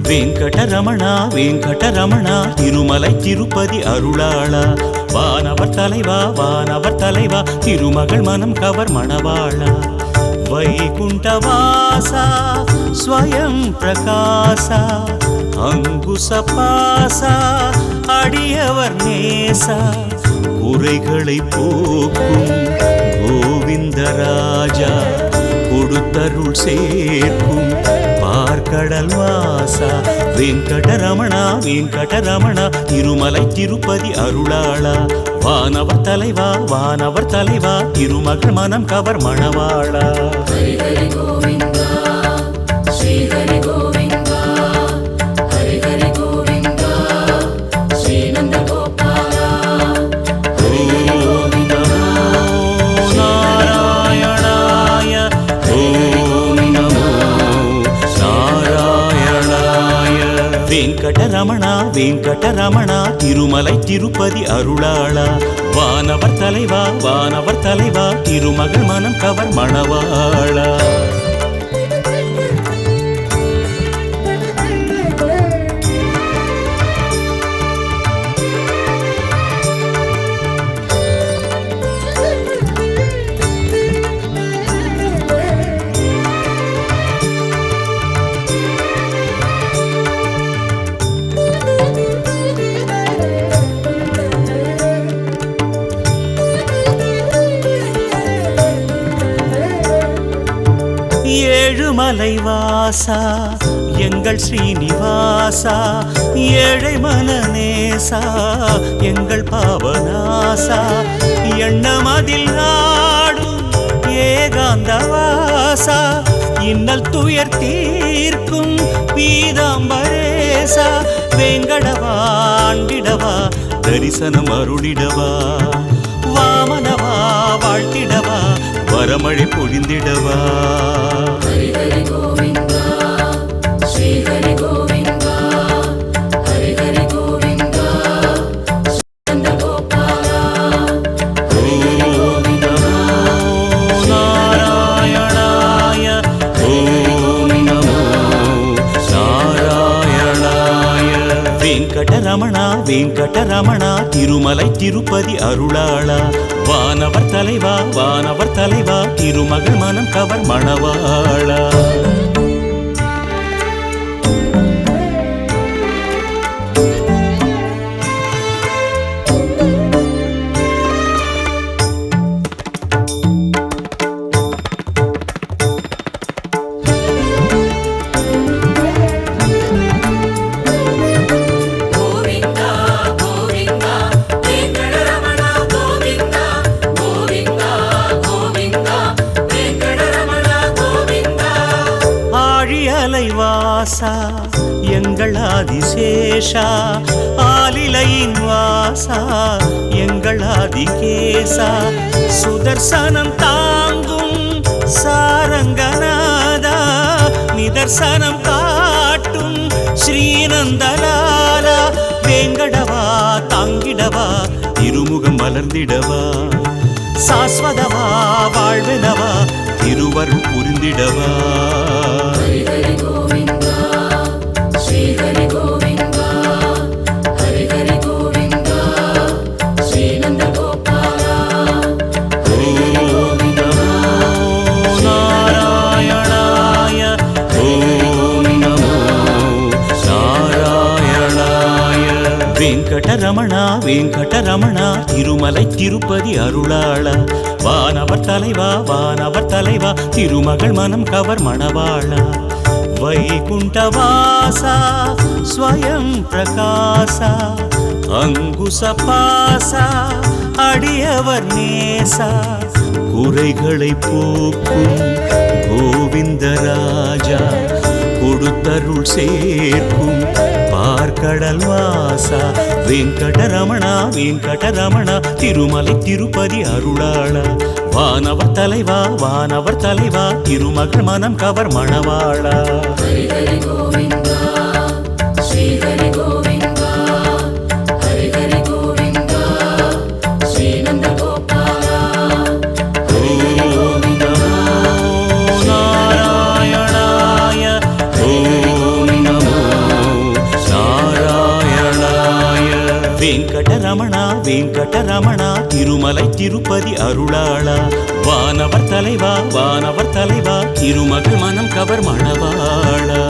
வெங்கடரமணா வெங்கடரமணா திருமலை திருப்பதி அருளாளா வானவர் தலைவா வானவர் தலைவா திருமகள் மனம் கவர் மணவாளா வைகுண்டவாசா ஸ்வயம் பிரகாசா அங்குசபாசா அடியவர் நேசா குறைகளை போக்கும் கோவிந்தராஜா கொடுத்தருள் சேர்க்கும் பார்க்கடல் வாசா வெங்கடரமணா வெங்கடரமணா திருமலை திருப்பதி அருளாளா வானவர் தலைவா வானவர் தலைவா திருமகள் மனம் கவர் மணவாளா ஹரி ஹரி கோவிந்தா ஸ்ரீ ஹரி கோவிந்தா ஹரி ஹரி கோவிந்தா ஸ்ரீ நந்த கோபாலா ஹரி ஹரி கோவிந்தா நாராயணாய ஓம் நமோ நாராயணாய வெங்கடரமணா வெங்கடரமணா திருமலை திருப்பதி அருளாளா வானவர் தலைவா வானவர் தலைவா திருமகள் மனம் கவர் மணவாளா ஏழுமலை வாசா எங்கள் ஸ்ரீனிவாசா ஏழை மனநேசா எங்கள் பாவநாசா எண்ணமதில் நாடும் ஏகாந்தவாசா இன்னல் துயர் தீர்க்கும் பீதாம்பரேசா வேங்கடவாண்டிடவா தரிசனம் அருளிடவா வாமனவா வாழ்த்திடவா வரமழை பொழிந்திடவா ஹரி ஹரி கோவிந்தா ஸ்ரீ ஹரி கோவிந்தா ஹரி ஹரி கோவிந்தா நந்த கோபாலா ஹரி ஹரி கோவிந்தா நாராயணாய ஓம் நமோ நாராயணாய வெங்கடரமணா வெங்கடரமணா திருமலை திருப்பதி அருளாளா வானவர் தலைவா வானவர் தலைவா திருமகள் மனம் கவர் மணவாளா கோவிந்தா கோவிந்தா வெங்கடரமணா கோவிந்தா கோவிந்தா கோவிந்தா வெங்கடரமணா கோவிந்தா ஆழியலை வாசா எங்கள் ஆதிசேஷா ஆலிலையின் வாசா எங்கள் ஆதிகேசா சுதர்சனம் தாங்கும் சாரங்கநாதா நிதர்சனம் காட்டும் ஸ்ரீநந்தலாலா வேங்கடவா தாங்கிடவா திருமுகம் மலர்ந்திடவா சாஸ்வதவா வாழ்வெனவா திருவருள் புரிந்திடவா ஹரி ஹரி கோவிந்தா ஸ்ரீ ஹரி கோவிந்தா ஹரி ஹரி கோவிந்தா ஸ்ரீ நந்த கோபாலா ஹரி ஹரி கோவிந்தா நாராயணாய ஓம் நமோ நாராயணாய வெங்கடரமணா வெங்கடரமணா திருமலை திருப்பதி அருளாளா வானவர் தலைவா வானவர் தலைவா திருமகள் மனம் கவர் மணவாளா வைகுண்டவாசா ஸ்வயம் பிரகாசா அங்குசபாசா அடியவர் நேசா குறைகளை போக்கும் கோவிந்தராஜா கொடுத்தருள் சேர்க்கும் பார்க்கடல் வாசா வெங்கடரமணா வெங்கடரமணா திருமலை திருப்பதி அருளாளா வானவர் தலைவா வானவர் தலைவா திருமகள் மனம் கவர் மணவாளா ஹரி ஹரி கோவிந்தா ஸ்ரீ ஹரி கோவிந்தா ஹரி ஹரி கோவிந்தா ஸ்ரீ நந்த கோபாலா ஹரி ஹரி கோவிந்தா நாராயணாய ஓம் நமோ வெங்கடரமணா வெங்கடரமணா திருமலை திருப்பதி அருளாளா வானவர் தலைவா திருமகள் மனம் கவர் மணவாளா